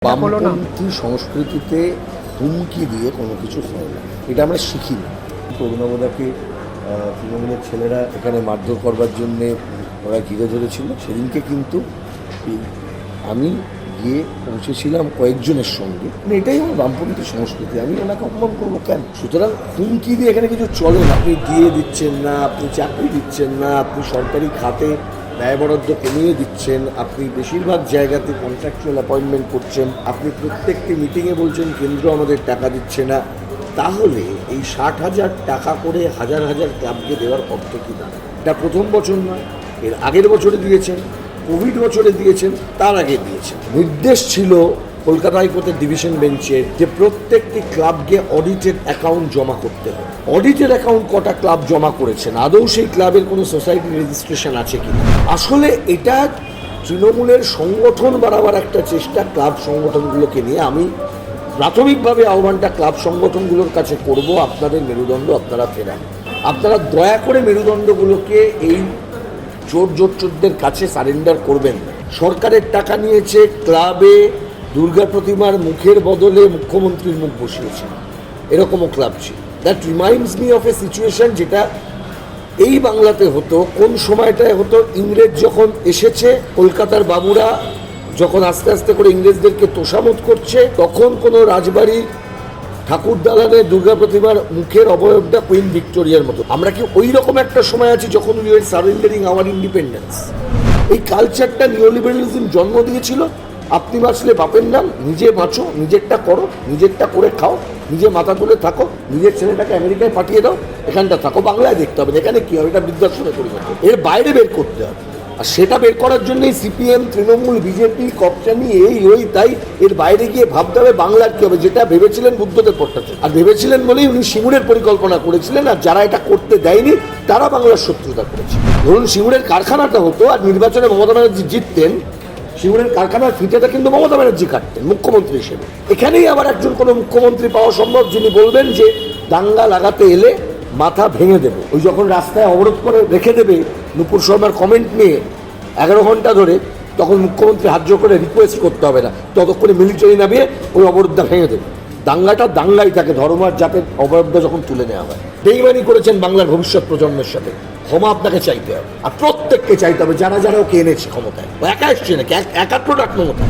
বামপন্থী সংস্কৃতিতে হুমকি দিয়ে কোনো কিছু হয় না, এটা আমরা শিখি না। অরুণাবদাকে তৃণমূলের ছেলেরা এখানে মারধর করবার জন্যে ওরা ঘিরে ধরেছিল। সেদিনকে কিন্তু আমি গিয়ে পৌঁছেছিলাম কয়েকজনের সঙ্গে। এটাই আমার বামপন্থী সংস্কৃতি, আমি ওনাকে অপমান করবো কেন? সুতরাং হুমকি দিয়ে এখানে কিছু চলে না। আপনি দিয়ে দিচ্ছেন না, আপনি চাকরি দিচ্ছেন না, আপনি সরকারি খাতে ব্যয় বরাদ্দ কমিয়ে দিচ্ছেন, আপনি বেশিরভাগ জায়গাতে কন্ট্রাকচুয়াল অ্যাপয়েন্টমেন্ট করছেন, আপনি প্রত্যেকটি মিটিংয়ে বলছেন কেন্দ্র আমাদের টাকা দিচ্ছে না, তাহলে এই 60,000 টাকা করে হাজার হাজার ক্লাবকে দেওয়ার অর্থ কী দাঁড়ায়? এটা প্রথম বছর নয়, এর আগের বছরে দিয়েছেন, কোভিড বছরে দিয়েছেন, তার আগে দিয়েছেন। নির্দেশ ছিল কলকাতা হাইকোর্টের ডিভিশন বেঞ্চের যে প্রত্যেকটি ক্লাবকে অডিটেড অ্যাকাউন্ট জমা করতে হবে। অডিটেড অ্যাকাউন্ট কটা ক্লাব জমা করেছেন, আদৌ সেই ক্লাবের কোনো সোসাইটি রেজিস্ট্রেশন আছে কিনা? আসলে এটা তৃণমূলের সংগঠন বাড়াবার একটা চেষ্টা ক্লাব সংগঠনগুলোকে নিয়ে। আমি প্রাথমিকভাবে আহ্বানটা ক্লাব সংগঠনগুলোর কাছে করব, আপনাদের মেরুদণ্ড আপনারা ফেরান। আপনারা দয়া করে মেরুদণ্ডগুলোকে এই চোরদের কাছে সারেন্ডার করবেন না। সরকারের টাকা নিয়েছে, ক্লাবে দুর্গা প্রতিমার মুখের বদলে মুখ্যমন্ত্রীর মুখ বসিয়েছে, এরকমও ক্লাব ছিল। That reminds me of a situation যেটা এই বাংলাতে হতো। কোন সময়টায় হতো? ইংরেজ যখন এসেছে, কলকাতার বাবুরা যখন আস্তে আস্তে করে ইংরেজদেরকে তোষামত করছে, তখন কোনো রাজবাড়ির ঠাকুর দালানে দুর্গা প্রতিমার মুখের অবয়বটা কুইন ভিক্টোরিয়ার মতো। আমরা কি ওই রকম একটা সময় আছি যখন we were surrendering our independence? এই কালচারটা নিওলিবারালিজম জন্ম দিয়েছিল। আপনি বাঁচলে বাপের নাম, নিজে বাঁচো, নিজেরটা করো, নিজেরটা করে খাও, নিজে মাথা তুলে থাকো, নিজের ছেলেটাকে আমেরিকায় পাঠিয়ে দাও, এখানটা থাকো, বাংলায় দেখতে হবে এখানে কী হবে, এটা বৃদ্ধাশ্রমে পরিণত। এর বাইরে বের করতে হবে, আর সেটা বের করার জন্যই সিপিএম, তৃণমূল, বিজেপি, কপচানি, এই ওই তাই, এর বাইরে গিয়ে ভাবতে হবে বাংলার কী হবে, যেটা ভেবেছিলেন বুদ্ধদেব ভট্টাচার্য। আর ভেবেছিলেন বলেই উনি সিঙ্গুরের পরিকল্পনা করেছিলেন, আর যারা এটা করতে দেয়নি তারা বাংলার শত্রুতা করেছে। ধরুন সিঙ্গুরের কারখানাটা হতো, আর নির্বাচনে মমতা ব্যানার্জি জিততেন, সিঙ্গুরের কারখানার ফিতেটা কিন্তু মমতা ব্যানার্জি কাটতেন মুখ্যমন্ত্রী হিসেবে। এখানেই আবার একজন কোনো মুখ্যমন্ত্রী পাওয়া সম্ভব যিনি বলবেন যে দাঙ্গা লাগাতে এলে মাথা ভেঙে দেবো। ওই যখন রাস্তায় অবরোধ করে রেখে দেবে নুপুর শর্মার কমেন্ট নিয়ে 11 ঘন্টা ধরে, তখন মুখ্যমন্ত্রী হাত জোর করে রিকোয়েস্ট করতে হবে না, ততক্ষণে মিলিটারি নামিয়ে ওই অবরোধটা ভেঙে দেবে। দাঙ্গাটা দাঙ্গাই থাকে, ধর্ম আর জাতের অবরোধটা যখন তুলে নেওয়া হয়। বেইমানি করেছেন বাংলার ভবিষ্যৎ প্রজন্মের সাথে, ক্ষমা আপনাকে চাইতে হবে, আর প্রত্যেককে চাইতে হবে যারা যারা ওকে এনেছে ক্ষমতায়। ও একা এসছে নাকি? একা প্রোডাক্ট মমতা।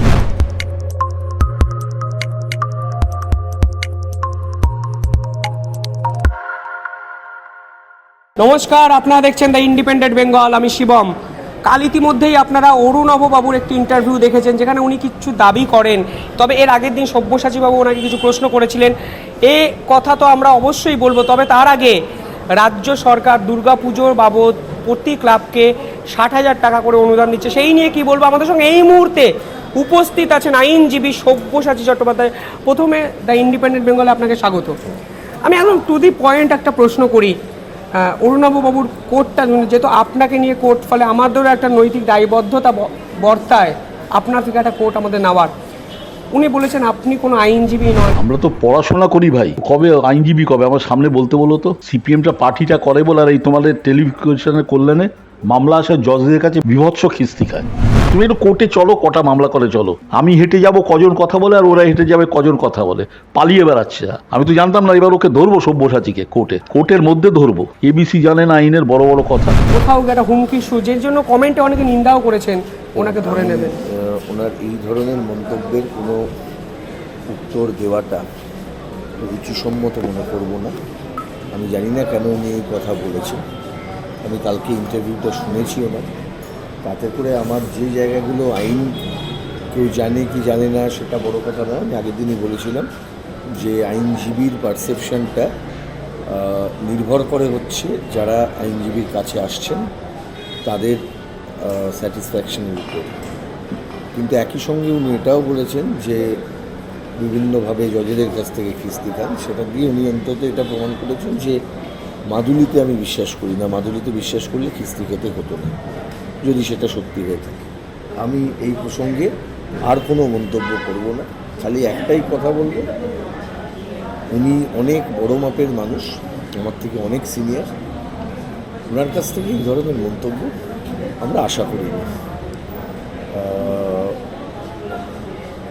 নমস্কার, আপনারা দেখছেন দ্য ইন্ডিপেন্ডেন্ট বেঙ্গল, আমি শিবম। কাল ইতিমধ্যেই আপনারা অরুণাববাবুর একটি ইন্টারভিউ দেখেছেন, যেখানে উনি কিছু দাবি করেন। তবে এর আগের দিন সব্যসাচীবাবু ওনাকে কিছু প্রশ্ন করেছিলেন, এ কথা তো আমরা অবশ্যই বলবো। তবে তার আগে রাজ্য সরকার দুর্গাপুজোর বাবদ প্রতি ক্লাবকে 60,000 টাকা করে অনুদান দিচ্ছে, সেই নিয়ে কি বলবো। আমাদের সঙ্গে এই মুহূর্তে উপস্থিত আছেন আইনজীবী সব্যসাচী চট্টোপাধ্যায়। প্রথমে দ্য ইন্ডিপেন্ডেন্ট বেঙ্গলে আপনাকে স্বাগত। আমি একদম টু দি পয়েন্ট একটা প্রশ্ন করি। অরুণাববাবুর কোর্টটা, যেহেতু আপনাকে নিয়ে কোর্ট, ফলে আমাদেরও একটা নৈতিক দায়বদ্ধতা বর্তায় আপনার থেকে একটা কোর্ট আমাদের নেওয়ার। উনি বলেছেন আপনি কোনো আইনজীবী নয়। আমরা তো পড়াশোনা করি ভাই, কবে আইনজীবী কবে? আমার সামনে বলতে বলো তো। সিপিএমটা পার্টিটা করে বলে, আর এই তোমাদের টেলিভিশনের কল্যাণে মামলা আসে জজদের কাছে, বিভৎস খিস্তি খায়। তুমি একটু কোর্টে চলো, কটা মামলা করে চলো। আমি হেঁটে যাব, কজন কথা বলে, আর ওরা হেঁটে যাবে, কজন কথা বলে, পালিয়ে বেড়াচ্ছে। আমি তো জানতাম না, এবার ওকে ধরবো সব্যসাচীকে কোর্টের মধ্যে ধরবো। এবিসি জানে না আইনের বড় বড় কথা। কোথাও একটা হুমকি সুজের জন্য কমেন্টে অনেকে নিন্দাও করেছেন, ওনাকে ধরে নেবেন। ওনার এই ধরনের মন্তব্যের কোনো উত্তর দেওয়াটা রুচিসম্মত মনে করব না। আমি জানি না কেন উনি এই কথা বলেছেন। আমি কালকে ইন্টারভিউটা শুনেছিও না। তাতে করে আমার যে জায়গাগুলো আইন কেউ জানে কি জানে না সেটা বড় কথা নয়। আমি আগের দিনই বলেছিলাম যে আইনজীবীর পারসেপশনটা নির্ভর করে হচ্ছে যারা আইনজীবীর কাছে আসছেন তাদের স্যাটিসফ্যাকশনের উপর। কিন্তু একই সঙ্গে উনি এটাও বলেছেন যে বিভিন্নভাবে জজেদের কাছ থেকে খিস্তি খান। সেটা দিয়ে উনি অন্তত এটা প্রমাণ করেছেন যে মাদুলিতে আমি বিশ্বাস করি না, মাদুলিতে বিশ্বাস করলে খিস্তি খেতে হতো না, যদি সেটা সত্যি হয়ে থাকে। আমি এই প্রসঙ্গে আর কোনো মন্তব্য করব না। খালি একটাই কথা বলবো, উনি অনেক বড় মাপের মানুষ, আমার থেকে অনেক সিনিয়র। ওনার কাছ থেকে এই ধরনের মন্তব্য আমরা আশা করি না।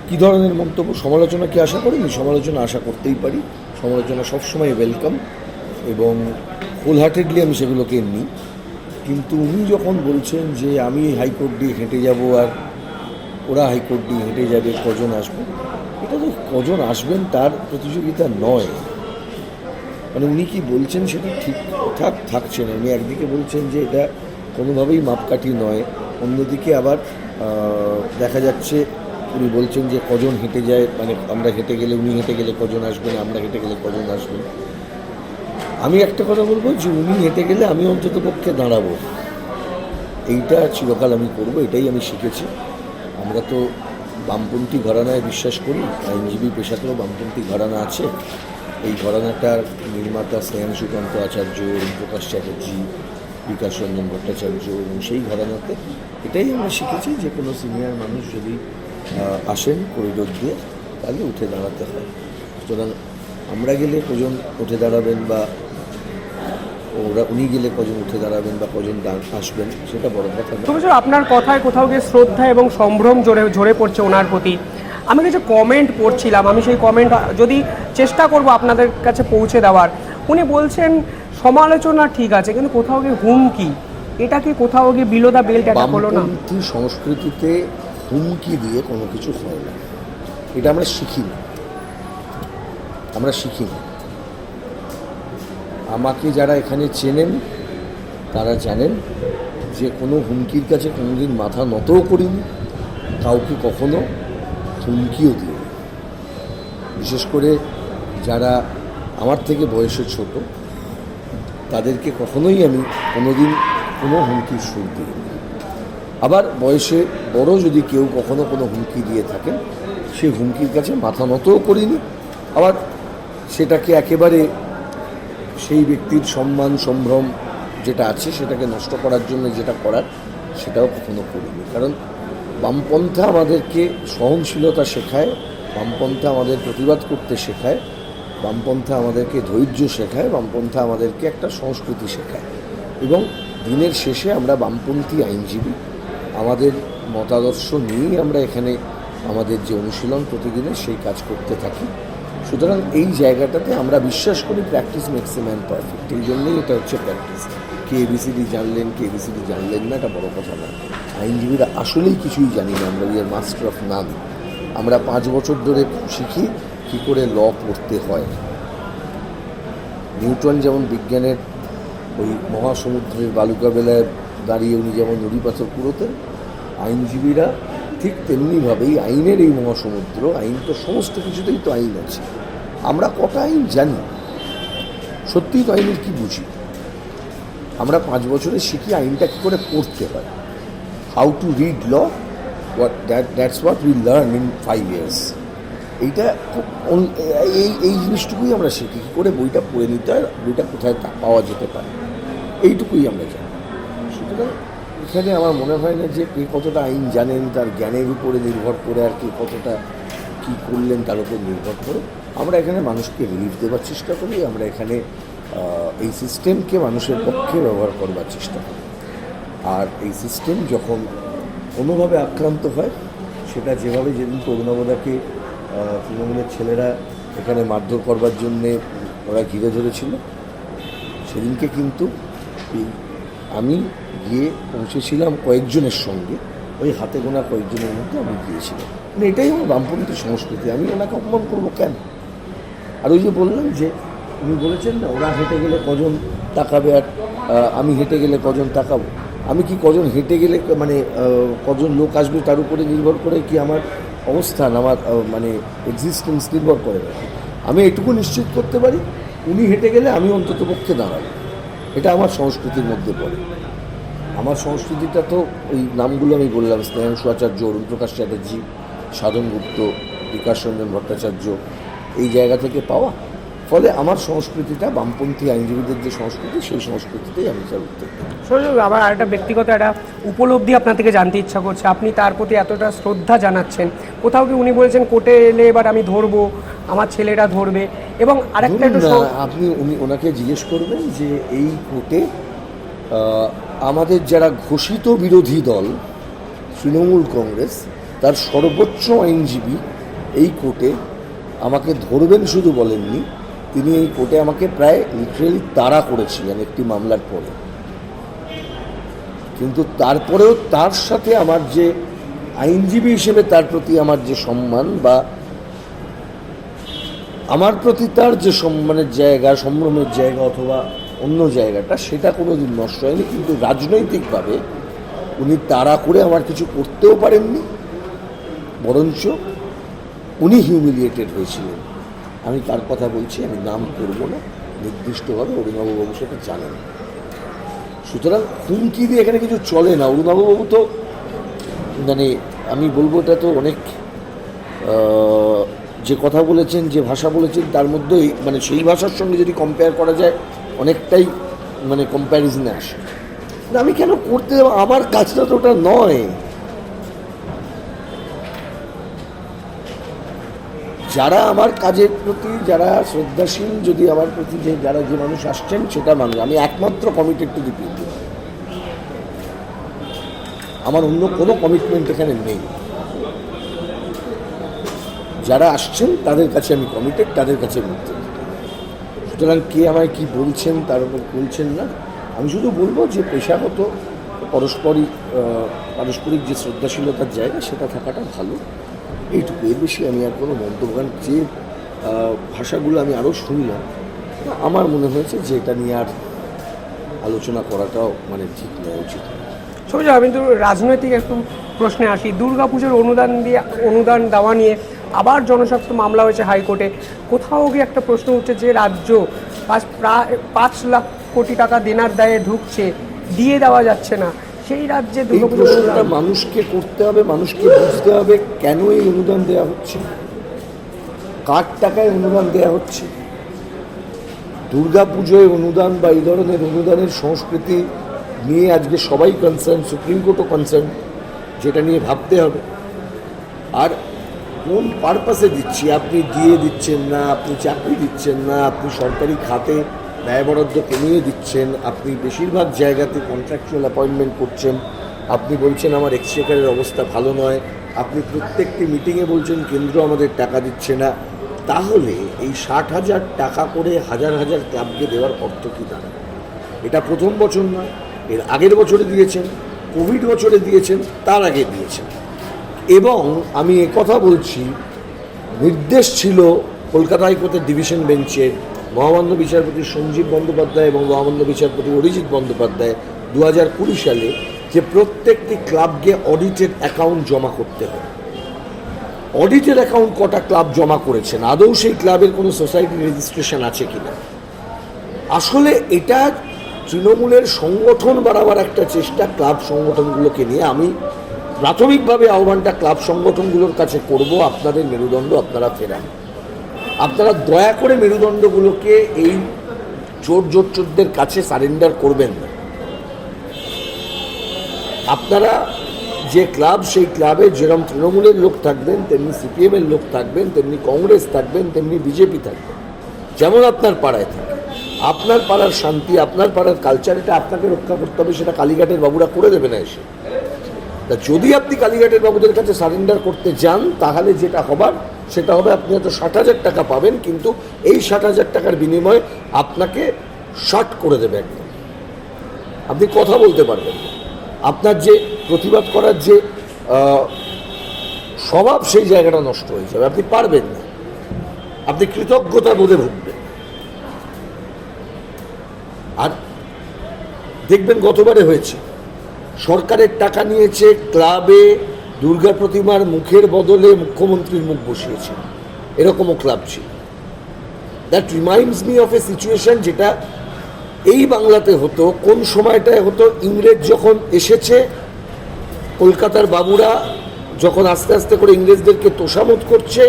কী ধরনের মন্তব্য, সমালোচনা কি আশা করিনি? সমালোচনা আশা করতেই পারি, সমালোচনা সবসময় ওয়েলকাম এবং হোল হার্টেডলি আমি সেগুলোকে নিই। কিন্তু উনি যখন বলছেন যে আমি হাইকোর্ট দিয়ে হেঁটে যাব আর ওরা হাইকোর্ট দিয়ে হেঁটে যাবে, কজন আসবে, এটা তো কজন আসবেন তার প্রতিযোগিতা নয়। মানে উনি কি বলছেন সেটা ঠিকঠাক থাকছে না। উনি একদিকে বলছেন যে এটা কোনোভাবেই মাপকাঠি নয়, অন্যদিকে আবার দেখা যাচ্ছে উনি বলছেন যে কজন হেঁটে যায়, মানে আমরা হেঁটে গেলে, উনি হেঁটে গেলে কজন আসবেন, আমরা হেঁটে গেলে কজন আসবেন। আমি একটা কথা বলবো যে উনি হেঁটে গেলে আমি অন্তত পক্ষে দাঁড়াবো, এইটা চিরকাল আমি করব, এটাই আমি শিখেছি। আমরা তো বামপন্থী ঘরানায় বিশ্বাস করি, আইনজীবী পেশাতেও বামপন্থী ঘরানা আছে। এই ঘরানাটার নির্মাতা স্নেহাংশুকান্ত আচার্য, প্রকাশ চ্যাটার্জি, বিকাশ রঞ্জন ভট্টাচার্য, এবং সেই ঘরানাতে এটাই আমরা শিখেছি যে কোনো সিনিয়র মানুষ যদি আসেন করিডোর দিয়ে তাহলে উঠে দাঁড়াতে হয়। সুতরাং আমরা গেলে কজন উঠে দাঁড়াবেন বা উনি গেলে কজন উঠে দাঁড়াবেন বা কজন আসবেন সেটা বড় কথা না। তবে স্যার আপনার কথায় কোথাও গিয়ে শ্রদ্ধা এবং সম্ভ্রম ঝরে পড়ছে ওনার প্রতি। আমি কিছু কমেন্ট পড়ছিলাম, আমি সেই কমেন্ট যদি চেষ্টা করব আপনাদের কাছে পৌঁছে দেওয়ার। উনি বলছেন সমালোচনা ঠিক আছে, কিন্তু কোথাও গিয়ে হুমকি, এটা কি কোথাও গিয়ে বিলো দ্য বেল্ট অ্যাটাক হলো না? বামপন্থী সংস্কৃতিতে হুমকি দিয়ে কোনো কিছু হয় না, এটা আমরা শিখিনি। আমাকে যারা এখানে চেনেন তারা জানেন যে কোনো হুমকির কাছে কোনোদিন মাথা নতও করিনি, কাউকে কখনো হুমকিও দিইনি। বিশেষ করে যারা আমার থেকে বয়সে ছোট তাদেরকে কখনোই আমি কোনোদিন কোনো হুমকির সুর দিইনি। আবার বয়সে বড় যদি কেউ কখনো কোনো হুমকি দিয়ে থাকেন, সেই হুমকির কাছে মাথা নতও করিনি। আবার সেটাকে একেবারে সেই ব্যক্তির সম্মান সম্ভ্রম যেটা আছে সেটাকে নষ্ট করার জন্য যেটা করার সেটাও কখনো করিনি। কারণ বামপন্থা আমাদেরকে সহনশীলতা শেখায়, বামপন্থা আমাদের প্রতিবাদ করতে শেখায়, বামপন্থা আমাদেরকে ধৈর্য শেখায়, বামপন্থা আমাদেরকে একটা সংস্কৃতি শেখায়। এবং দিনের শেষে আমরা বামপন্থী আইনজীবী, আমাদের মতাদর্শ নিয়েই আমরা এখানে আমাদের যে অনুশীলন প্রতিদিনের সেই কাজ করতে থাকি। সুতরাং এই জায়গাটাতে আমরা বিশ্বাস করি practice makes a man perfect. এই জন্যই এটা হচ্ছে প্র্যাকটিস। কে এবিসিডি জানলেন, কে এবিসিডি জানলেন না, এটা বড় কথা না। আইনজীবীরা আসলেই কিছুই জানি না, আমরা উই আর মাস্টার অফ নান। আমরা 5 বছর ধরে শিখি কী করে ল পড়তে হয়। নিউটন যেমন বিজ্ঞানের ওই মহাসমুদ্রের বালুকা বেলায় দাঁড়িয়ে উনি যেমন নুড়ি পাথর কুড়োতেন, আইনজীবীরা ঠিক তেমনিভাবেই আইনের এই মহাসমুদ্র, আইন তো সমস্ত কিছুতেই তো আইন আছে। আমরা কটা আইন জানি, সত্যিই তো আইনের কী বুঝি? আমরা 5 বছরে শিখি আইনটা কী করে পড়তে হয়, how to read law, that's what we learn in 5 years। এইটা এই জিনিসটুকুই আমরা শিখি, কী করে বইটা পড়ে নিতে হয়, বইটা কোথায় পাওয়া যেতে পারে, এইটুকুই আমরা জানি। সুতরাং এখানে আমার মনে হয় না যে কে কতটা আইন জানেন তার জ্ঞানের উপরে নির্ভর করে আর কে কতটা কী করলেন তার উপর নির্ভর করে। আমরা এখানে মানুষকে রিলিফ দেওয়ার চেষ্টা করি, আমরা এখানে এই সিস্টেমকে মানুষের পক্ষে ব্যবহার করবার চেষ্টা করি। আর এই সিস্টেম যখন কোনোভাবে আক্রান্ত হয়, সেটা যেভাবে যেদিন অরুণাবদাকে তৃণমূলের ছেলেরা এখানে মারধর করবার জন্যে ওরা ঘিরে ধরেছিল, সেদিনকে কিন্তু আমি গিয়ে পৌঁছেছিলাম কয়েকজনের সঙ্গে, ওই হাতে গোনা কয়েকজনের মধ্যে আমি গিয়েছিলাম। মানে এটাই আমার বামপন্থী সংস্কৃতি, আমি ওনাকে অপমান করবো কেন? আর ওই যে বললাম যে উনি বলেছেন না ওরা হেঁটে গেলে কজন তাকাবে আর আমি হেঁটে গেলে কজন তাকাবো, আমি কি কজন হেঁটে গেলে মানে কজন লোক আসবে তার উপরে নির্ভর করে কি আমার অবস্থান, আমার মানে এক্সিস্টেন্স নির্ভর করে না। আমি এটুকু নিশ্চিত করতে পারি উনি হেঁটে গেলে আমি অন্তত পক্ষে দাঁড়াবো, এটা আমার সংস্কৃতির মধ্যে পড়ে। আমার সংস্কৃতিটা তো ওই নামগুলো আমি বললাম, স্নেহাংশু আচার্য, অরুণ প্রকাশ চ্যাটার্জি, সাধন গুপ্ত, বিকাশ রঞ্জন ভট্টাচার্য, এই জায়গা থেকে পাওয়া। ফলে আমার সংস্কৃতিটা বামপন্থী আইনজীবীদের যে সংস্কৃতি, সেই সংস্কৃতিতেই আমি তার উত্তর দিই। সৌরভ, আবার আরেকটা ব্যক্তিগত একটা উপলব্ধি আপনার থেকে জানতে ইচ্ছা করছে, আপনি তার প্রতি এতটা শ্রদ্ধা জানাচ্ছেন, কোথাও কি উনি বলেছেন কোর্টে এলে এবার আমি ধরবো, আমার ছেলেরা ধরবে, এবং আরেকটা আপনি ওনাকে জিজ্ঞেস করবেন যে এই কোর্টে আমাদের যারা ঘোষিত বিরোধী দল তৃণমূল কংগ্রেস, তার সর্বোচ্চ আইনজীবী এই কোর্টে আমাকে ধরবেন শুধু বলেননি, তিনি এই কোর্টে আমাকে প্রায় লিটারেলি তাড়া করেছিলেন একটি মামলার পরে। কিন্তু তারপরেও তার সাথে আমার যে আইনজীবী হিসেবে তার প্রতি আমার যে সম্মান বা আমার প্রতি তার যে সম্মানের জায়গা, সম্ভ্রমের জায়গা অথবা অন্য জায়গাটা, সেটা কোনোদিন নষ্ট হয়নি। কিন্তু রাজনৈতিকভাবে উনি তাড়া করে আমার কিছু করতেও পারেননি, বরঞ্চ উনি হিউমিলিয়েটেড হয়েছিলেন। আমি কার কথা বলছি আমি নাম করব না, নির্দিষ্টভাবে অরুণবাবু সেটা জানেন। সুতরাং হুমকি দিয়ে এখানে কিছু চলে না। অরুণবাবু তো মানে আমি বলবো এটা তো অনেক যে কথা বলেছেন, যে ভাষা বলেছেন, তার মধ্যেই মানে সেই ভাষার সঙ্গে যদি কম্পেয়ার করা যায় অনেকটাই মানে কম্প্যারিজনে আসে। আমি কেন করতে যাব? আমার কাজটা তো ওটা নয়। যারা আমার কাজের প্রতি যারা শ্রদ্ধাশীল, যদি আমার প্রতি যে যারা যে মানুষ আসছেন সেটা মানুষ, আমি একমাত্র কমিটেড টু দি পিপল। আমার অন্য কোনো কমিটমেন্ট এখানে নেই। যারা আসছেন তাদের কাছে আমি কমিটেড, তাদের কাছে মুক্ত। সুতরাং কে আমায় কি বলছেন তার উপর বলছেন না। আমি শুধু বলবো যে পেশাগত পারস্পরিক যে শ্রদ্ধাশীলতার জায়গা সেটা থাকাটা ভালো, এইটুকু। এর বেশি আমি আর কোনো মন্তব্য, যে ভাষাগুলো আমি আরও শুনলাম, আমার মনে হয়েছে যে এটা নিয়ে আর আলোচনা করাটাও মানে ঠিক নয়, উচিত নয়। সবুজ, আমি তো রাজনৈতিক একটু প্রশ্নে আসি। দুর্গাপুজোর অনুদান দেওয়া নিয়ে আবার জনস্বার্থ মামলা হয়েছে হাইকোর্টে। কোথাও গিয়ে একটা প্রশ্ন উঠছে যে রাজ্য প্রায় 5 লাখ কোটি টাকা দেনার দায়ে ঢুকছে, দিয়ে দেওয়া যাচ্ছে না। সেই রাজ্যে দুর্গাপুজোটা মানুষকে করতে হবে, মানুষকে বুঝতে হবে কেন এই অনুদান দেওয়া হচ্ছে, কার টাকায় অনুদান দেওয়া হচ্ছে। দুর্গাপুজোয় অনুদান বা এই ধরনের অনুদানের সংস্কৃতি নিয়ে আজকে সবাই কনসার্ন, সুপ্রিম কোর্টও কনসার্ন, যেটা নিয়ে ভাবতে হবে। আর কোন পারপাসে দিচ্ছি, আপনি দিয়ে দিচ্ছেন না, আপনি চাকরি দিচ্ছেন না, আপনি সরকারি খাতে ব্যয় বরাদ্দ কমিয়ে দিচ্ছেন, আপনি বেশিরভাগ জায়গাতে কন্ট্রাকচুয়াল অ্যাপয়েন্টমেন্ট করছেন, আপনি বলছেন আমার এক্সচেকারের অবস্থা ভালো নয়, আপনি প্রত্যেকটি মিটিংয়ে বলছেন কেন্দ্র আমাদের টাকা দিচ্ছে না। তাহলে এই 60,000 টাকা করে হাজার হাজার ক্লাবকে দেওয়ার অর্থ কী দাঁড়ায়? এটা প্রথম বছর নয়, এর আগের বছরে দিয়েছেন, কোভিড বছরে দিয়েছেন, তার আগে দিয়েছেন। এবং আমি একথা বলছি, নির্দেশ ছিল কলকাতা হাইকোর্টের ডিভিশন বেঞ্চের মহামান্য বিচারপতি সঞ্জীব বন্দ্যোপাধ্যায় এবং মহামান্য বিচারপতি অরিজিৎ বন্দ্যোপাধ্যায় 2020 সালে, যে প্রত্যেকটি ক্লাবকে অডিটেড অ্যাকাউন্ট জমা করতে হবে। অডিটেড অ্যাকাউন্ট কটা ক্লাব জমা করেছেন, আদৌ সেই ক্লাবের কোনো সোসাইটি রেজিস্ট্রেশন আছে কিনা? আসলে এটা তৃণমূলের সংগঠন বাড়াবার একটা চেষ্টা ক্লাব সংগঠনগুলোকে নিয়ে। আমি প্রাথমিকভাবে আহ্বানটা ক্লাব সংগঠনগুলোর কাছে করব, আপনাদের মেরুদণ্ড আপনারা ফেরান। আপনারা দয়া করে মেরুদণ্ডগুলোকে এই চোরদের কাছে সারেন্ডার করবেন না। আপনারা যে ক্লাব, সেই ক্লাবে যেরকম তৃণমূলের লোক থাকবেন, তেমনি সিপিএমের লোক থাকবেন, তেমনি কংগ্রেস থাকবেন, তেমনি বিজেপি থাকবেন। যেমন আপনার পাড়ায় থাকে, আপনার পাড়ার শান্তি, আপনার পাড়ার কালচার, এটা আপনাকে রক্ষা করতে হবে। সেটা কালীঘাটের বাবুরা করে দেবে না এসে। তা যদি আপনি কালীঘাটের বাবুদের কাছে সারেন্ডার করতে যান, তাহলে যেটা হবার সেটা হবে আপনি হয়তো 60,000 টাকা পাবেন, কিন্তু এই 60,000 টাকার বিনিময়ে আপনাকে শর্ট করে দেবে একদম। আপনি কথা বলতে পারবেন না, আপনার যে প্রতিবাদ করার যে স্বভাব, সেই জায়গাটা নষ্ট হয়ে যাবে, আপনি পারবেন না, আপনি কৃতজ্ঞতা বোধে ভুগবেন। আর দেখবেন গতবারে হয়েছে, সরকারের টাকা নিয়েছে, ক্লাবে দুর্গা প্রতিমার মুখের বদলে মুখ্যমন্ত্রীর মুখ বসিয়েছে, এরকমও ক্লাব ছিল। That reminds me of a situation যেটা এই বাংলাতে হতো। কোন সময়টায় হতো? ইংরেজ যখন এসেছে, কলকাতার বাবুরা যখন আস্তে আস্তে করে ইংরেজদেরকে তোষামত করছে,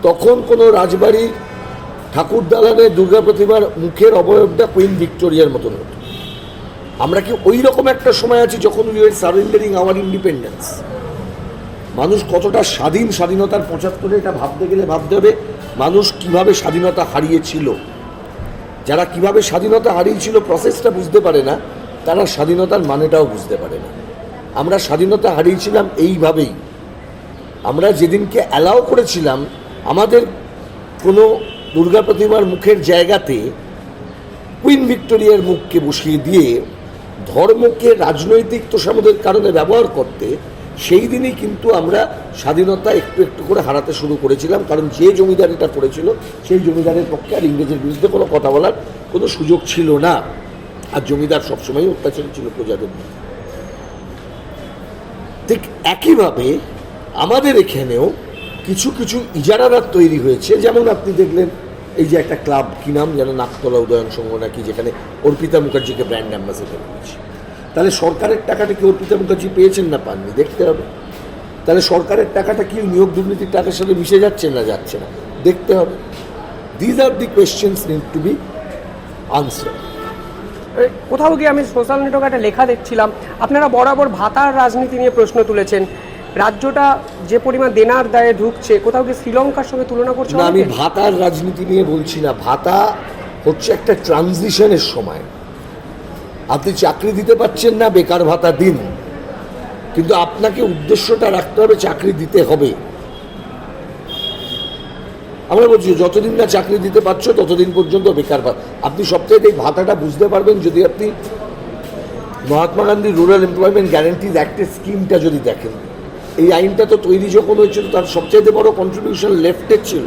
তখন কোনো রাজবাড়ি ঠাকুর দালানে দুর্গা প্রতিমার মুখের অবয়বটা কুইন ভিক্টোরিয়ার মতন হতো। আমরা কি ওই রকম একটা সময় আছি যখন we are surrendering our independence? মানুষ কতটা স্বাধীনতার 75-এ, এটা ভাবতে গেলে ভাবতে হবে মানুষ কিভাবে স্বাধীনতা হারিয়েছিল। যারা কিভাবে স্বাধীনতা হারিয়েছিল প্রসেসটা বুঝতে পারে না, তারা স্বাধীনতার মানেটাও বুঝতে পারে না। আমরা স্বাধীনতা হারিয়েছিলাম এইভাবেই। আমরা যেদিনকে অ্যালাউ করেছিলাম আমাদের কোনো দুর্গা প্রতিমার মুখের জায়গাতে কুইন ভিক্টোরিয়ার মুখকে বসিয়ে দিয়ে ধর্মকে রাজনৈতিক তোষামোদের কারণে ব্যবহার করতে, সেই দিনই কিন্তু আমরা স্বাধীনতা একটু একটু করে হারাতে শুরু করেছিলাম। কারণ যে জমিদার এটা করেছিল সেই জমিদারের পক্ষে আর ইংরেজের বিরুদ্ধে কোনো কথা বলার কোনো সুযোগ ছিল না। আর জমিদার সবসময় অত্যাচারী ছিল প্রজাদের মধ্যে। ঠিক একইভাবে আমাদের এখানেও কিছু কিছু ইজারাদার তৈরি হয়েছে। যেমন আপনি দেখলেন এই যে একটা ক্লাব, কি নাম যেন, নাকতলা উদয়ন সংঘ নাকি, যেখানে অর্পিতা মুখার্জিকে ব্র্যান্ড অ্যাম্বাসেডর করেছে। তাহলে সরকারের টাকাটা কি অর্পিতা মুখার্জি পেয়েছেন না পাননি দেখতে হবে। তাহলে সরকারের টাকাটা কি নিয়োগ দুর্নীতির টাকার সাথে মিশে যাচ্ছে না যাচ্ছে না দেখতে হবে। These are the questions need to be answer. কোথাও গিয়ে আমি সোশ্যাল নেটওয়ার্কে একটা লেখা দেখছিলাম, আপনারা বরাবর ভাতার রাজনীতি নিয়ে প্রশ্ন তুলেছেন। রাজ্যটা যে পরিমাণ দেনার দায়ে ঢুকছে, কোথাও গিয়ে শ্রীলঙ্কার সঙ্গে তুলনা করছেন? না, আমি ভাতার রাজনীতি নিয়ে বলছি না। ভাতা হচ্ছে একটা ট্রানজিশনের সময়। আপনি চাকরি দিতে পারছেন না, বেকার ভাতা দিন, কিন্তু আপনাকে উদ্দেশ্যটা রাখতে হবে চাকরি দিতে হবে। আমরা বলছি যতদিন না চাকরি দিতে পারছো ততদিন পর্যন্ত বেকার ভাতা। আপনি সবথেকে এই ভাতাটা বুঝতে পারবেন যদি আপনি Mahatma Gandhi rural employment Guarantees অ্যাক্টের স্কিমটা যদি দেখেন। এই আইনটা তো তৈরি যখন হয়েছিল তার সবচেয়ে বড় কন্ট্রিবিউশন লেফটের ছিল।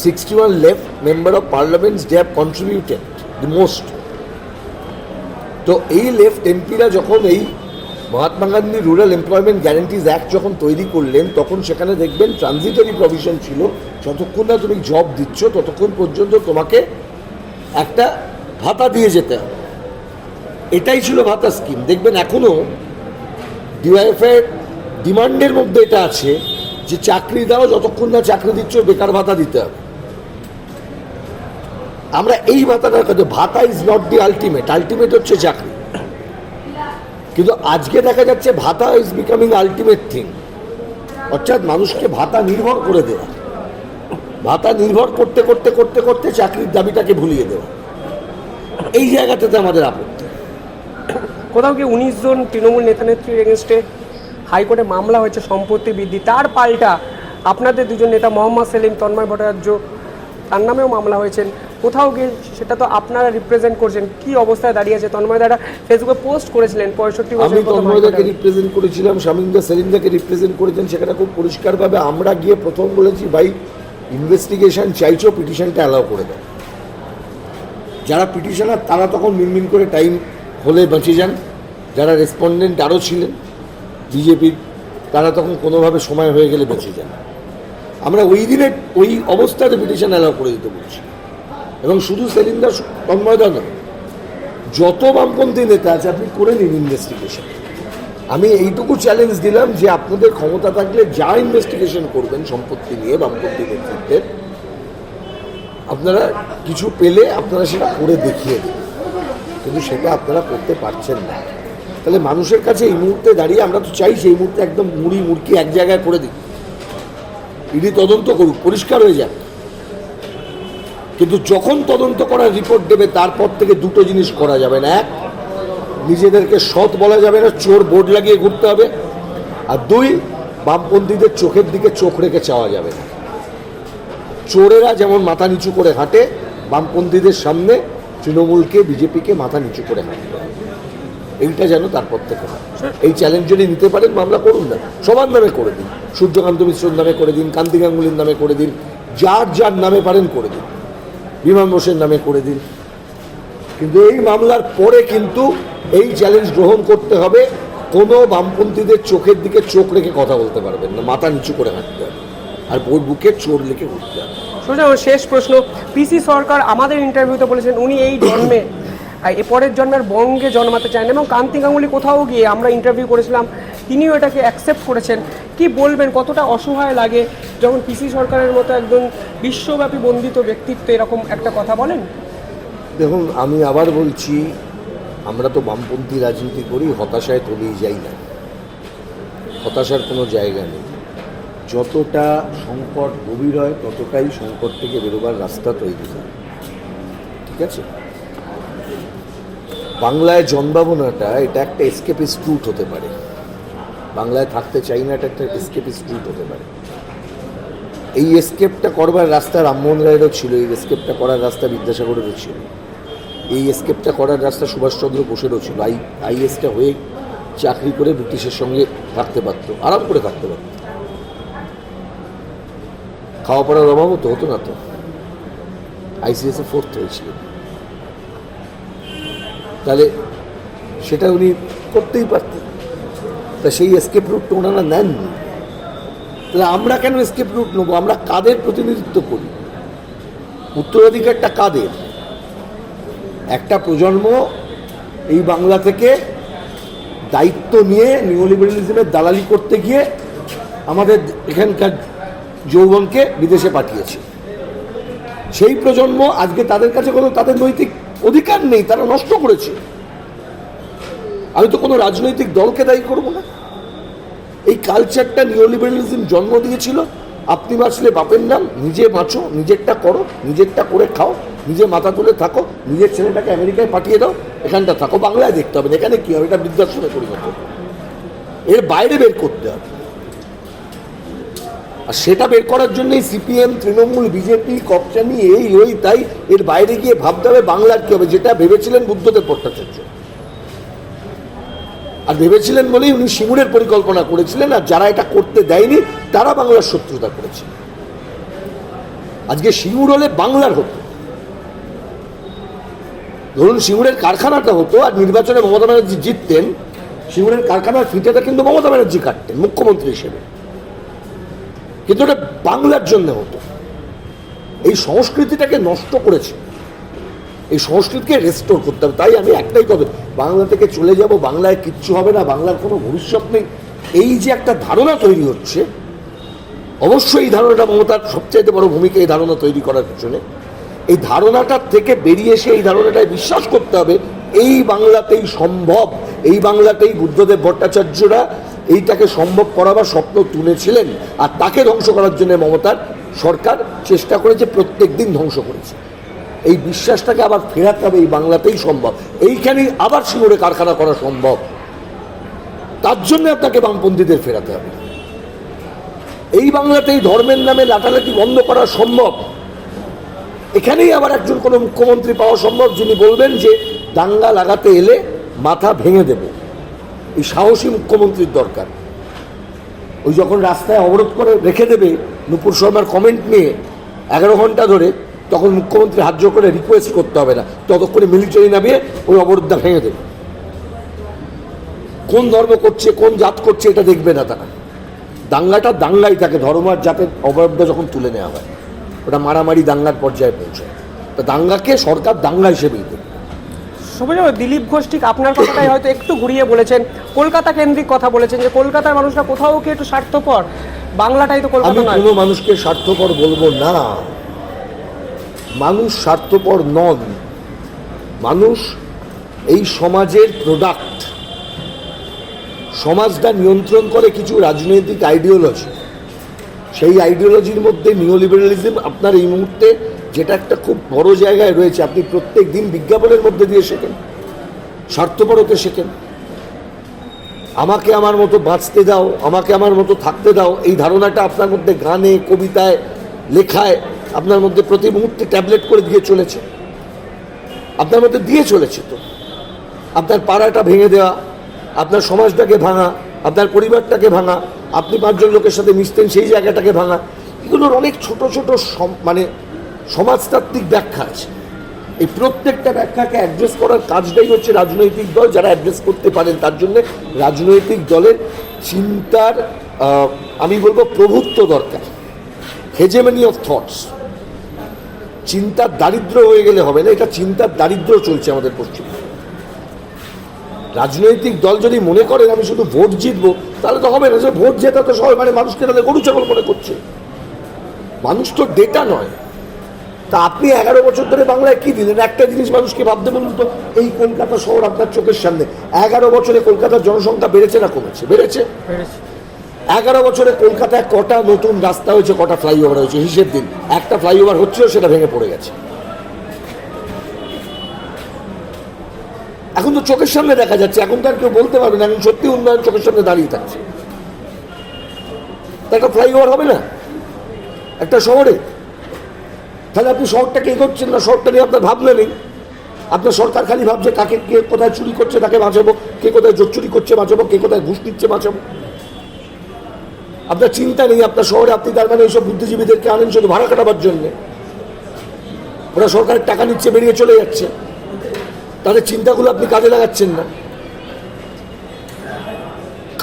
61 left member of parliaments they have contributed the most. তো এই লেফট এমপিরা যখন এই Mahatma Gandhi rural employment guarantees act যখন তৈরি করলেন, তখন সেখানে দেখবেন ট্রানজিটরি প্রভিশন ছিল, যতক্ষণ না তুমি জব দিচ্ছ ততক্ষণ পর্যন্ত তোমাকে একটা ভাতা দিয়ে যেতে হবে। এটাই ছিল ভাতা স্কিম। দেখবেন এখনও ডিওয়াইএফের ডিমান্ডের মধ্যে এটা আছে যে চাকরি দাও, যতক্ষণ না চাকরি দিচ্ছ বেকার ভাতা দিতে হবে। আমরা এই ভাতাটার কাছে, ভাতা is not the ultimate, ultimate হচ্ছে চাকরি। কিন্তু আজকে দেখা যাচ্ছে ভাতা ইজ বিকামিং আলটিমেট থিং, অর্থাৎ মানুষকে ভাতা নির্ভর করে দেওয়া, ভাতা নির্ভর করতে করতে করতে করতে চাকরির দাবিটাকে ভুলিয়ে দেওয়া। এই জায়গাটাতে আমাদের আপত্তি। কোথাও গিয়ে 19 জন তৃণমূল নেতানেত্রীর এগেনস্টে হাইকোর্টে মামলা হয়েছে সম্পত্তি বৃদ্ধি, তার পাল্টা আপনাদের দুজন নেতা মোহাম্মদ সেলিম, তন্ময় ভট্টাচার্য, তার নামেও মামলা হয়েছেন। কোথাও গিয়ে সেটা তো আপনারা রিপ্রেজেন্ট করছেন, কি অবস্থায় দাঁড়িয়ে আছে? তন্ময় দাদা ফেসবুকে পোস্ট করেছিলেন 65 বছর। আমি তন্ময়দাকে রিপ্রেজেন্ট করেছিলাম, শামীমদা সেলিমদাকে রিপ্রেজেন্ট করেছেন। সেখানে খুব পরিষ্কারভাবে আমরা গিয়ে প্রথম বলেছি, ভাই ইনভেস্টিগেশন চাইছো, পিটিশনটা অ্যালাউ করে দাও। যারা পিটিশনার তারা তখন মিনমিন করে টাইম হলে বেঁচে যান। যারা রেসপন্ডেন্ট আরও ছিলেন বিজেপির, তারা তখন কোনোভাবে সময় হয়ে গেলে বেঁচে যান। আমরা ওই দিনে ওই অবস্থাতে পিটিশন অ্যালাউ করে দিতে বলছি। এবং শুধু সেলিমদা তন্ময়দা নয়, যত বামপন্থী নেতা আছে আপনি করে নিন ইনভেস্টিগেশন। আমি এইটুকু চ্যালেঞ্জ দিলাম যে আপনাদের ক্ষমতা থাকলে যা ইনভেস্টিগেশন করবেন সম্পত্তি নিয়ে বামপন্থী নেতৃত্বের, আপনারা কিছু পেলে আপনারা সেটা করে দেখিয়ে দেন, কিন্তু সেটা আপনারা করতে পারছেন না। তাহলে মানুষের কাছে এই মুহূর্তে দাঁড়িয়ে আমরা তো চাইছি এই মুহূর্তে একদম মুড়কি এক জায়গায় করে দিই, ইডি তদন্ত করুক, পরিষ্কার হয়ে যাক। কিন্তু যখন তদন্ত করার রিপোর্ট দেবে তারপর থেকে দুটো জিনিস করা যাবে না। এক, নিজেদেরকে সৎ বলা যাবে না, চোর বোর্ড লাগিয়ে ঘুরতে হবে। আর দুই, বামপন্থীদের চোখের দিকে চোখ রেখে চাওয়া যাবে না। চোরেরা যেমন মাথা নিচু করে হাঁটে, বামপন্থীদের সামনে তৃণমূলকে, বিজেপিকে মাথা নিচু করে হাঁটতে হবে। এইটা যেন তারপর থেকে হয়। এই চ্যালেঞ্জ যদি নিতে পারেন মামলা করুন না, সবার নামে করে দিন, সূর্যকান্ত মিশ্রর নামে করে দিন, কান্তি গাঙ্গুলির নামে করে দিন, যার যার নামে পারেন করে দিন, বিমান বোসের নামে করে দিন। কিন্তু এই মামলার পরে কিন্তু এই চ্যালেঞ্জ গ্রহণ করতে হবে, কোনো বামপন্থীদের চোখের দিকে চোখ রেখে কথা বলতে পারবেন না, মাথা নিচু করে হাঁটতে হবে, আর বোর্ড বুকে চোর লিখে ঘুরতে হবে। সোজা শেষ প্রশ্ন, পিসি সরকার আমাদের ইন্টারভিউতে বলেছেন উনি এই জন্মে এরপরের জন্মের বঙ্গে জন্মাতে চান, এবং কান্তি গাঙ্গুলি কোথাও গিয়ে আমরা ইন্টারভিউ করেছিলাম, তিনিও এটাকে অ্যাকসেপ্ট করেছেন। কি বলবেন, কতটা অসহায় লাগে যখন পিসি সরকারের মতো একজন বিশ্বব্যাপী বন্দিত ব্যক্তিত্ব এরকম একটা কথা বলেন? দেখুন, আমি আবার বলছি, আমরা তো বামপন্থী রাজনীতি করি, হতাশায় তলিয়ে যাই না, হতাশার কোনো জায়গা নেই। যতটা সংকট গভীর হয় ততটাই সংকট থেকে বেরোবার রাস্তা তৈরি হয়, ঠিক আছে? বাংলায় জন্মাবনাটা এটা একটা এসকেপিস্ট রুট হতে পারে, বাংলায় থাকতে চাই না, এটা একটা এসকেপিস্ট রুট হতে পারে। এই এসকেপটা করবার রাস্তা রামমোহন রায়েরও ছিল, এই এসকেপটা করার রাস্তা বিদ্যাসাগরেরও ছিল, এই এসকেপটা করার রাস্তা সুভাষচন্দ্র বোসেরও ছিল। আইএসটা হয়ে চাকরি করে ব্রিটিশের সঙ্গে থাকতে পারত, আরাম করে থাকতে পারত, খাওয়া পড়ার অভাব হতো না তো। আইসিএসে 4th হয়েছিলেন, তাহলে সেটা উনি করতেই পারতেন। তা সেই এসকেপ রুটটা ওনারা নেননি। তাহলে আমরা কেন এসকেপ রুট নেবো? আমরা কাদের প্রতিনিধিত্ব করি? উত্তরাধিকারটা কাদের? একটা প্রজন্ম এই বাংলা থেকে দায়িত্ব নিয়ে নিওলিবারালিজমের দালালি করতে গিয়ে আমাদের এখানকার যৌবনকে বিদেশে পাঠিয়েছে। সেই প্রজন্ম আজকে তাদের কাছে কোনো তাদের নৈতিক অধিকার নেই, তারা নষ্ট করেছে। আমি তো কোনো রাজনৈতিক দলকে দায়ী করব না। এই কালচারটা নিওলিবারালিজম জন্ম দিয়েছিল। আপনি বাঁচলে বাপের নাম, নিজে বাঁচো, নিজেরটা করো, নিজেরটা করে খাও, নিজে মাথা তুলে থাকো, নিজের ছেলেটাকে আমেরিকায় পাঠিয়ে দাও, এখানটা থাকো, বাংলায় দেখতে হবে না এখানে কী হবে, এটা বৃদ্ধাশ্রমে পরিণত হবে। এর বাইরে বের করতে হবে। আর সেটা বের করার জন্যই সিপিএম, তৃণমূল, বিজেপি, কপচানি, এই ওই তাই, এর বাইরে গিয়ে ভাবতে হবে বাংলার কী হবে, যেটা ভেবেছিলেন বুদ্ধদেব ভট্টাচার্য। আর ভেবেছিলেন বলেই উনি সিঙ্গুরের পরিকল্পনা করেছিলেন, আর যারা এটা করতে দেয়নি তারা বাংলার শত্রুতা করেছে। আজকে সিঙ্গুর হলে বাংলার হতো। ধরুন সিঙ্গুরের কারখানাটা হতো আর নির্বাচনে মমতা ব্যানার্জি জিততেন, সিঙ্গুরের কারখানার ফিতেটা কিন্তু মমতা ব্যানার্জি কাটতেন মুখ্যমন্ত্রী হিসেবে, কিন্তু ওটা বাংলার জন্য হতো। এই সংস্কৃতিটাকে নষ্ট করেছে, এই সংস্কৃতিকে রেস্টোর করতে হবে। তাই আমি একটাই কথা, বাংলা থেকে চলে যাব, বাংলায় কিচ্ছু হবে না, বাংলার কোনো ভবিষ্যৎ নেই, এই যে একটা ধারণা তৈরি হচ্ছে, অবশ্যই এই ধারণাটা মমতার সবচাইতে বড় ভূমিকা এই ধারণা তৈরি করার পিছনে। এই ধারণাটার থেকে বেরিয়ে এসে এই ধারণাটায় বিশ্বাস করতে হবে এই বাংলাতেই সম্ভব, এই বাংলাতেই বুদ্ধদেব ভট্টাচার্যরা এইটাকে সম্ভব করাবার স্বপ্ন তুলেছিলেন, আর তাকে ধ্বংস করার জন্য মমতার সরকার চেষ্টা করেছে, প্রত্যেক দিন ধ্বংস করেছে। এই বিশ্বাসটাকে আবার ফেরাতে হবে, এই বাংলাতেই সম্ভব, এইখানেই আবার সিঙ্গুরে কারখানা করা সম্ভব। তার জন্য আপনাকে বামপন্থীদের ফেরাতে হবে। এই বাংলাতেই ধর্মের নামে লাঠালাঠি বন্ধ করা সম্ভব। এখানেই আবার একজন কোনো মুখ্যমন্ত্রী পাওয়া সম্ভব যিনি বলবেন যে দাঙ্গা লাগাতে এলে মাথা ভেঙে দেব। এই সাহসী মুখ্যমন্ত্রীর দরকার। ওই যখন রাস্তায় অবরোধ করে রেখে দেবে নুপুর শর্মার কমেন্ট নিয়ে 11 ঘন্টা ধরে, তখন মুখ্যমন্ত্রী হাত জোর করে রিকোয়েস্ট করতে হবে না, ততক্ষণে মিলিটারি নামিয়ে ওই অবরোধটা ভেঙে দেবে। কোন ধর্ম করছে, কোন জাত করছে এটা দেখবে না তারা। দাঙ্গাটা দাঙ্গাই থাকে, ধর্ম আর জাতের অবরোধটা যখন তুলে নেওয়া হয় ওটা মারামারি দাঙ্গার পর্যায়ে পৌঁছায়। তা দাঙ্গাকে সরকার দাঙ্গা হিসেবেই দেবে। দিলীপ ঘোষ ঠিক আপনার কথাটাই হয়তো একটু ঘুরিয়ে বলেছেন, কলকাতা কেন্দ্রিক কথা বলেছেন, যে কলকাতার মানুষরা কোথাও কি একটু স্বার্থপর, বাংলাটাই তো কলকাতা আমি নয়। কোনো মানুষকে স্বার্থপর বলবো না, মানুষ স্বার্থপর নন, মানুষ এই সমাজের প্রোডাক্ট। সমাজটা নিয়ন্ত্রণ করে কিছু রাজনৈতিক আইডিওলজি, সেই আইডিওলজির মধ্যে নিওলিবারালিজম আপনার এই মুহূর্তে যেটা একটা খুব বড় জায়গায় রয়েছে। আপনি প্রত্যেক দিন বিজ্ঞাপনের মধ্যে দিয়ে শেখেন, স্বার্থপরতে শেখেন, আমাকে আমার মতো বাঁচতে দাও, আমাকে আমার মতো থাকতে দাও, এই ধারণাটা আপনার মধ্যে গানে, কবিতায়, লেখায় আপনার মধ্যে প্রতি মুহূর্তে ট্যাবলেট করে দিয়ে চলেছে, আপনার মধ্যে দিয়ে চলেছে। তো আপনার পাড়াটা ভেঙে দেওয়া, আপনার সমাজটাকে ভাঙা, আপনার পরিবারটাকে ভাঙা, আপনি 5 জন লোকের সাথে মিশতেন সেই জায়গাটাকে ভাঙা, এগুলোর অনেক ছোট ছোট মানে সমাজতাত্ত্বিক ব্যাখ্যা আছে। এই প্রত্যেকটা ব্যাখ্যাকে অ্যাড্রেস করার কাজটাই হচ্ছে রাজনৈতিক দল যারা অ্যাড্রেস করতে পারেন। তার জন্য রাজনৈতিক দলের চিন্তার আমি বলবো প্রভুত্ব দরকার, হেজেমনি অফ থটস। চিন্তার দারিদ্র হয়ে গেলে হবে না, এটা চিন্তার দারিদ্র চলছে আমাদের পশ্চিমে। রাজনৈতিক দল যদি মনে করেন আমি শুধু ভোট জিতবো, তাহলে তো হবে না। যে ভোট জেতা তো সবাই মানে মানুষকে তাহলে গরু ছাগল মনে করছে, মানুষ তো ডেটা নয়। তা আপনি 11 বছর ধরে বাংলায় কি দিলেন? একটা জিনিস মানুষকে ভাবতে বলুন তো, এই কলকাতা শহর আপনার চোখের সামনে 11 বছরে কলকাতার জনসংখ্যা বেড়েছে না কমেছে? বেড়েছে। 11 বছরে কলকাতায় কটা নতুন রাস্তা হয়েছে, কটা ফ্লাইওভার হয়েছে? হিসেব দিন। একটা ফ্লাইওভার হচ্ছিল, সেটা ভেঙে পড়ে গেছে। এখন তো চোখের সামনে দেখা যাচ্ছে, এখন তো আর কেউ বলতে পারবে না, এখন সত্যি উন্নয়ন চোখের সামনে দাঁড়িয়ে থাকছে। তা একটা ফ্লাইওভার হবে না একটা শহরে? তাহলে আপনি শহরটাকে এগোচ্ছেন না, শহরটা নিয়ে আপনার ভাবনা নেই। আপনার সরকার খালি ভাবছে কাকে কে কোথায় চুরি করছে তাকে বাঁচাবো, কে কোথায় জোর চুরি করছে বাঁচাবো, কে কোথায় ঘুষ নিচ্ছে বাঁচাবো। আপনার চিন্তা নেই আপনার শহরে। আপনি তার মানে এইসব বুদ্ধিজীবীদেরকে আনেন শুধু ভাড়া কাটাবার জন্যে। ওরা সরকারের টাকা নিচ্ছে, বেরিয়ে চলে যাচ্ছে, তাদের চিন্তাগুলো আপনি কাজে লাগাচ্ছেন না।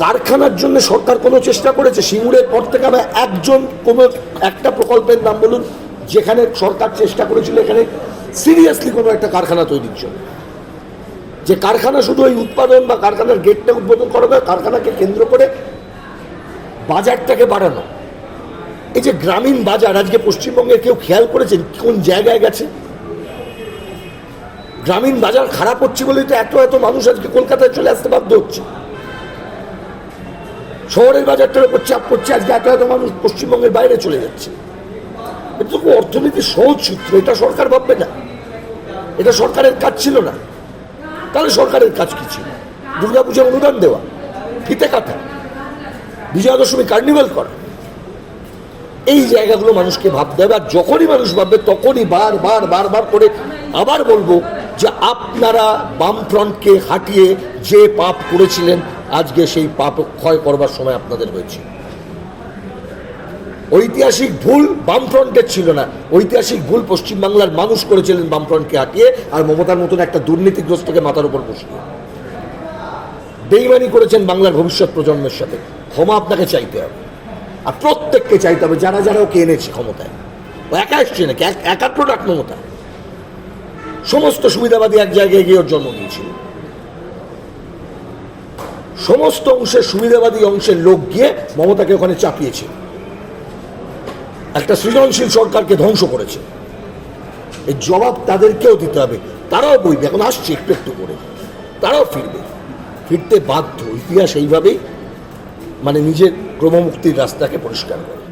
কারখানার জন্য সরকার কোনো চেষ্টা করেছে? সিঙ্গুরের পর থেকে আমরা একজন কোনো একটা প্রকল্পের নাম বলুন যেখানে সরকার চেষ্টা করেছিল এখানে সিরিয়াসলি কোনো একটা কারখানা তৈরির জন্য, যে কারখানা শুধু ওই উৎপাদন বা কারখানার গেটটা উদ্বোধন করা নয়, কারখানাকে কেন্দ্র করে বাজারটাকে বাড়ানো। এই যে গ্রামীণ বাজার, আজকে পশ্চিমবঙ্গে কেউ খেয়াল করেছেন কোন জায়গায় গেছে? গ্রামীণ বাজার খারাপ হচ্ছে বলেই তো এত এত মানুষ আজকে কলকাতায় চলে আসতে বাধ্য হচ্ছে। শহরের বাজারটার উপর চাপ পড়ছে, আজকে এত এত মানুষ পশ্চিমবঙ্গের বাইরে চলে যাচ্ছে। এটা তো অর্থনীতির সহজ সূত্র, এটা সরকার ভাববে না, এটা সরকারের কাজ ছিল না। তাহলে সরকারের কাজ কি ছিল? দুর্গাপূজা অনুদান দেওয়া, ফিতে কাটা, বিজয়া দশমী কার্নিভাল করা। এই জায়গাগুলো মানুষকে ভাবতে হবে। আর যখনই মানুষ ভাববে তখনই বার করে আবার বলবো যে আপনারা বামফ্রন্টকে হাঁটিয়ে যে পাপ করেছিলেন আজকে সেই পাপ ক্ষয় করবার সময় আপনাদের হয়েছে। ঐতিহাসিক ভুল বামফ্রন্টের ছিল না, ঐতিহাসিক ভুল পশ্চিমবাংলার মানুষ করেছিলেন বামফ্রন্টকে হাঁটিয়ে আর মমতার মতন একটা দুর্নীতিগ্রস্তকে মাথার উপর বসিয়ে। বেইমানি করেছেন বাংলার ভবিষ্যৎ প্রজন্মের সাথে, ক্ষমা আপনাকে চাইতে হবে। আর প্রত্যেককে চাইতে হবে, যারা যারা ওকে এনেছে ক্ষমতায়। ও একা এসছে নাকি? একা প্রোডাক্ট মমতা। সমস্ত সুবিধাবাদী এক জায়গায় গিয়ে ওর জন্ম দিয়েছিল, সমস্ত অংশের সুবিধাবাদী অংশের লোক গিয়ে মমতাকে ওখানে চাপিয়েছে, একটা সৃজনশীল সরকারকে ধ্বংস করেছে। এই জবাব তাদেরকেও দিতে হবে। তারাও বইবে, এখন আসছে একটু একটু করে, তারাও ফিরতে বাধ্য। ইতিহাস এইভাবেই মানে নিজের ক্রমমুক্তির রাস্তাকে পরিষ্কার করে।